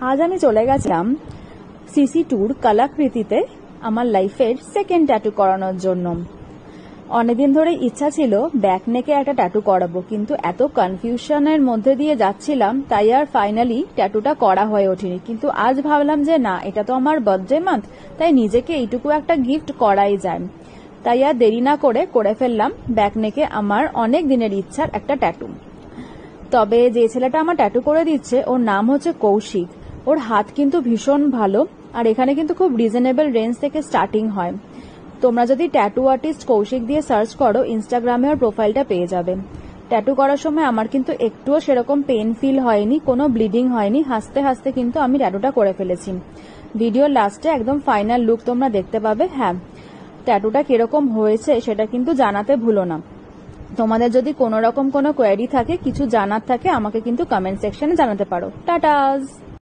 আজ আমি চলে গেছিলাম CC2 কলাকৃতিতে আমার লাইফের সেকেন্ড ট্যাটু করানোর জন্য। অনেকদিন ধরে ইচ্ছা ছিল ব্যাক নেকে একটা ট্যাটু করাবো, কিন্তু এত কনফিউশনের মধ্যে দিয়ে যাচ্ছিলাম তাই আর ফাইনালি ট্যাটুটা করা হয়ে ওঠেনি। কিন্তু আজ ভাবলাম যে না, এটা তো আমার বার্থডে মান্থ, তাই নিজেকে এইটুকু একটা গিফট করাই যায়। তাই আর দেরি না করে ফেললাম ব্যাক নেকে আমার অনেক দিনের ইচ্ছার একটা ট্যাটু। তবে যে ছেলেটা আমার ট্যাটু করে দিচ্ছে ওর নাম হচ্ছে কৌশিক। ওর হাত কিন্তু ভীষণ ভালো, আর এখানে কিন্তু খুব রিজনেবল রেঞ্জ থেকে স্টার্টিং হয়। তোমরা যদি ট্যাটু আর্টিস্ট কৌশিক দিয়ে সার্চ করো ইনস্টাগ্রামে ওর প্রোফাইলটা পেয়ে যাবে। ট্যাটু করার সময় আমার কিন্তু একটুও সেরকম পেন ফিল হয়নি, কোনো ব্লিডিং হয়নি, হাসতে হাসতে কিন্তু আমি ট্যাটুটা করে ফেলেছি। ভিডিওর লাস্টে একদম ফাইনাল লুক তোমরা দেখতে পাবে। হ্যাঁ, ট্যাটুটা কিরকম হয়েছে সেটা কিন্তু জানাতে ভুলো না। তোমাদের যদি কোনো রকম কোনো কোয়েরি থাকে, কিছু জানার থাকে, আমাকে কিন্তু কমেন্ট সেকশনে জানাতে পারো। টাটা।